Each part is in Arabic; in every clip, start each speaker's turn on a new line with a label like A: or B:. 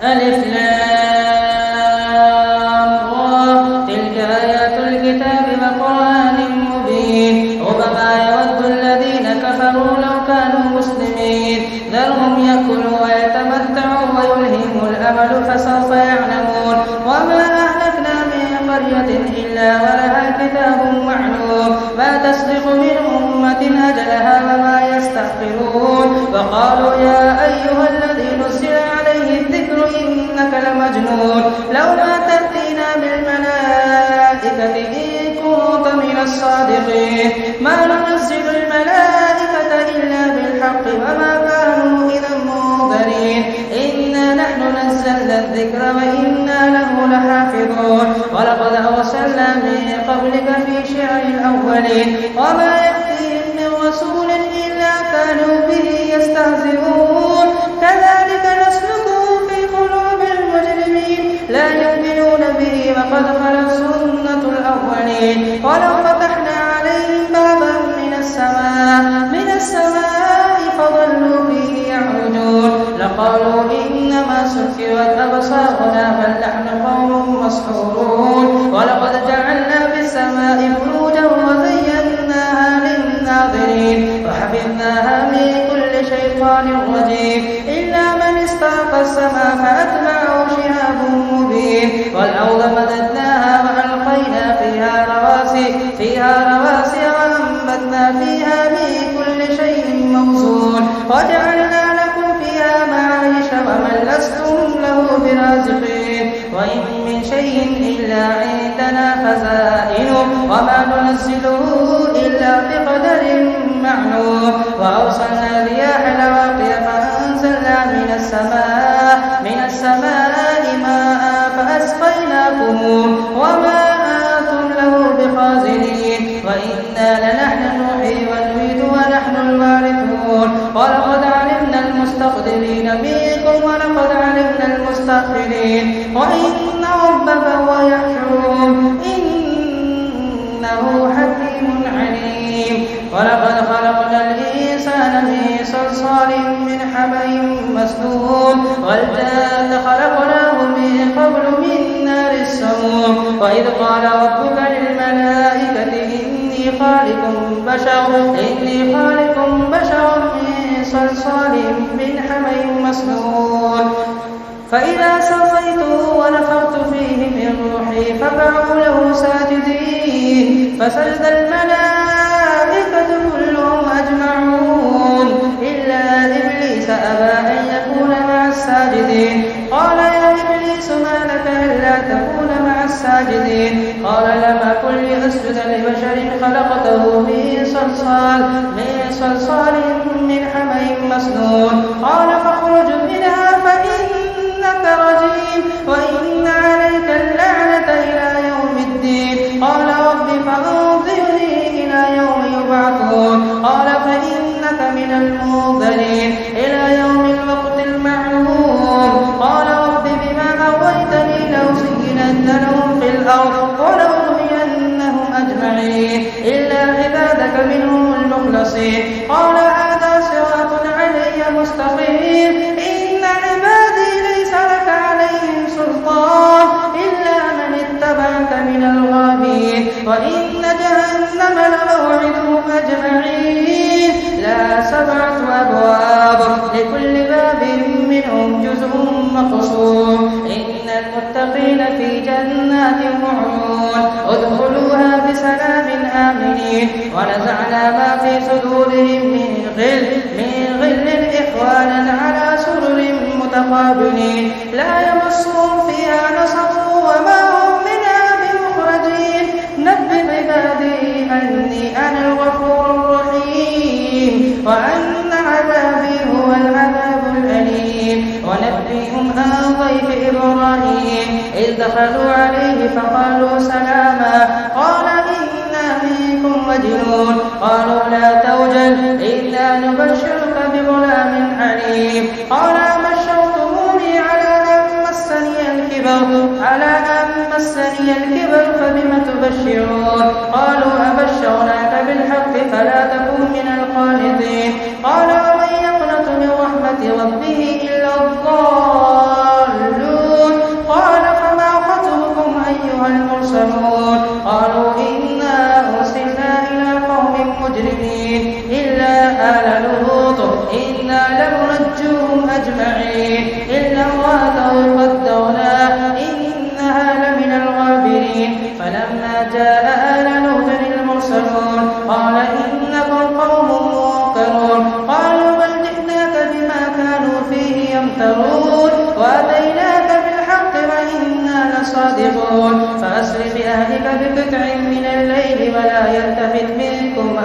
A: ألف لام را تلك آيات الكتاب وقرآن مبين ربما يود الذين كفروا لو كانوا مسلمين ذرهم يأكلوا ويتمتعوا ويلههم الأمل فسوف يعلمون وما أهلكنا من قرية إلا ولها كتاب معلوم ما تسبق من أمة أجلها وما يستأخرون وقالوا يا أيها الذي نزل عليه الذكر إنك لمجنون لو ما تأتينا بالملائكة إن كنت من الصادقين ما ننزل الملائكة إلا بالحق وما كانوا إذا منذرين إنا نحن نزلنا الذكر وإنا له لحافظون ولقد أرسلنا من قبلك في شيع الأولين وما يأتيهم من رسول إلا كانوا به يستهزئون كذلك نسلكه في قلوب المجرمين لا يؤمنون به وقد خلت سنة الأولين ولو فتحنا عليهم بابا من السماء فظلوا فيه يعرجون لقالوا إنما سكرت أبصارنا بل نحن قوم مسحورون ولقد جعلنا في السماء بروجا وزيناها للناظرين وحفظناها من كل شيطان رجيم إلا من استرق السماء فأتبعه شهاب مبين والأرض مددناها وألقينا فيها رواسي وأنبتنا فيها من كل شيء موزون وجعلنا لكم فيها معايش ومن لستم له برازقين وإن من شيء إلا عندنا خزائنه وما ننزله إلا بقدر معلوم وأرسلنا الرياح لواقع فأنزلنا من السماء ماء فأسقيناكم وما أنتم له بخازنين وإنا لنحن نحيي ونميت ونحن الوارثون ولقد علمنا المستقدمين منكم ولقد علمنا المستأخرين وإن ربك هو يحشرهم إنه حكيم عليم ولقد خلقنا الإنسان من صلصال من حمإ مسنون والجان خلقناه من قبل من نار السموم وإذ قال ربك للملائكة إني خالق بشرا من صلصال من حمإ مسنون فإذا سويته ونفخت فيه من روحي فقعوا له ساجدين فسجد الملائكة كلهم أجمعون إلا إبليس أبى أن يكون مع الساجدين قال يا إبليس ما لك ألا تكون مع الساجدين قال لم أكن لأسجد لبشر خلقته من صلصال من حمإ مسنون قال فاخرج منها فإنك رجيم وإن عليك اللعنة إلى يوم الدين قال رب فانظرني إلى يوم يبعثون قال فإنك من المنظرين إلى يوم الوقت المعلوم قال رب بما أغويتني لأزينن لهم في الأرض ولأغوينهم أجمعين إلا عبادك منهم المخلصين قال هذا صراط علي مستقيم إن عبادي ليس لك عليهم سلطان إلا من اتبعك من الغابين وإن جهنم لموعدهم أجمعين لا 7 أبواب لكل باب منهم جزء مقسوم إن المتقين في جنات وعيون ادخلوها بسلام آمنين ونزعنا ما في صدورهم من غل إخوانا على سرر متقابلين لا يمسهم فيها نصب وما هم منها بمخرجين نبئ عبادي أني أنا الغفور الرحيم وأن عذابي هو العذاب الأليم ونبئهم عن ضيف إبراهيم إذ دخلوا عليه فقالوا سلاما قال إنا منكم وجلون قالوا لا توجل إلا نبشرك بغلام عليم قال بشرتموني على أن مسني الكبر فبم تبشرون قالوا أبشرناك بالحق فلا تكن من القانطين قال ومن يقنط من رحمة ربه إلا الضالون يمترون وأتيناك بالحق وإنا لصادقون فأسر بأهلك بقطع من الليل ولا يلتفت منكم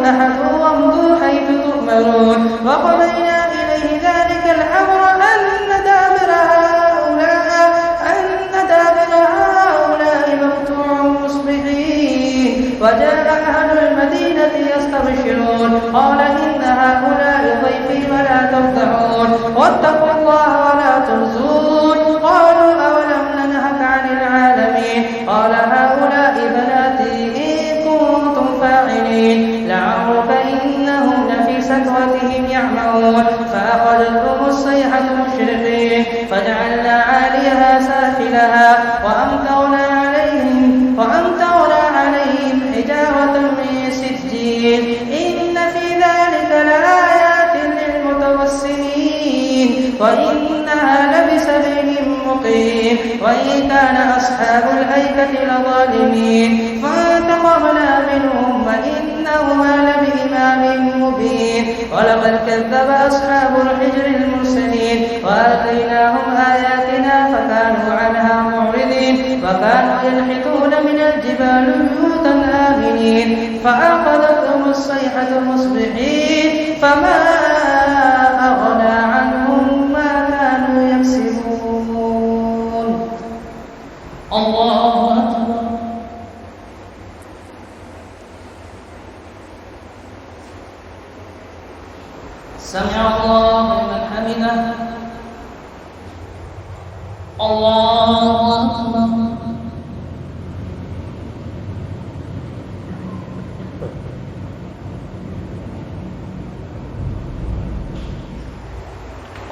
A: أحد وامضوا حيث تؤمرون وقضينا إليه ذلك الأمر أن دابر هؤلاء مقطوع مصبحين وجاء أهل المدينة يستبشرون قال إن هؤلاء ضيفي ولا تفضحون واتقوا الله ولا تخزون قالوا أولم ننهك عن العالمين قال هؤلاء بناتي إن كنتم فاعلين لعمرك إنهم لفي سكرتهم يعمهون فأخذتهم الصيحة مشرقين فجعلنا عاليها سافلها وأمطرنا عليهم حجارة من سجيل إن في ذلك لآيات للمتوسمين وإنها لبسبيل مقيم وإن كان أصحاب الأيكة لظالمين فانتقمنا منهم وإنهما لبإمام مبين ولقد كذب أصحاب الحجر المرسلين وآتيناهم آياتنا فكانوا عنها معرضين وكانوا ينحتون من الجبال بيوتا آمنين فأخذتهم الصيحة مصبحين فما أغنى عنهم ما كانوا يكسبون. الله أكبر. سمع الله لمن حمده. الله أكبر.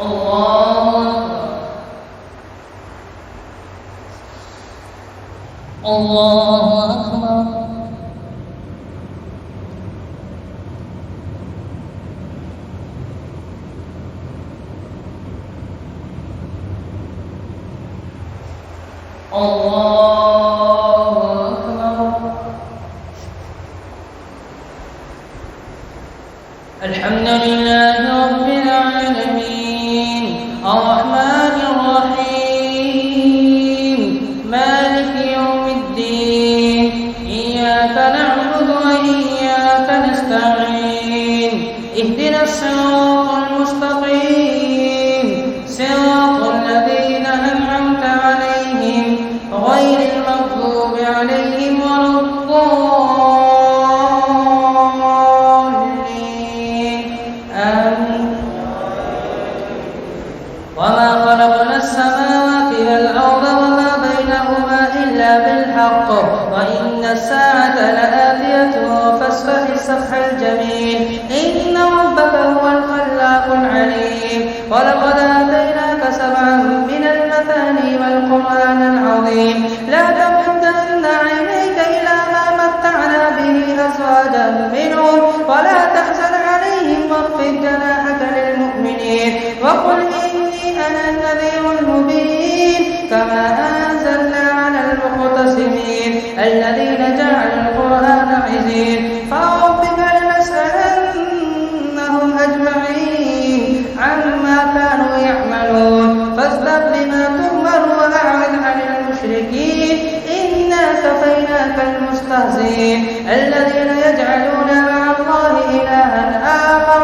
A: الله أكبر. الله أكبر. الحمد لله رب العالمين الرحمن الرحيم مالك يوم الدين إياك نعبد وإياك نستعين اهدنا الصراط المستقيم صراط الذين أنعمت عليهم غير المغضوب عليهم ولا الضالين آمين. وما خلقنا السماوات والأرض وما بينهما إلا بالحق وإن الساعة لآتية فاصفح الصفح الجميل إن ربك هو الخلاق العليم. ولقد آتيناك سبعا من المثاني والقرآن العظيم لا تمدن عينيك إلى ما متعنا به أزواجا منهم ولا تحزن عليهم واخفض جناحك للمؤمنين وقل إني أنا النذير المبين كما أنزلنا على المقتسمين الذين جعلوا القرآن عزين فربك لنسألنهم أجمعين عما كانوا يعملون فاصدق بما تؤمر وأعرض عن المشركين إنا كفيناك المستهزئين الذين يجعلون مع الله إلها آخر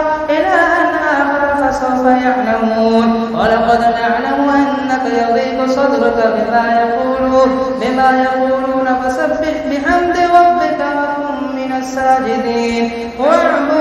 A: فسوف يعلمون. ولقد نعلم أنك يضيق صدرك بما يقولون فسبح بحمد ربك وكن من الساجدين واعبد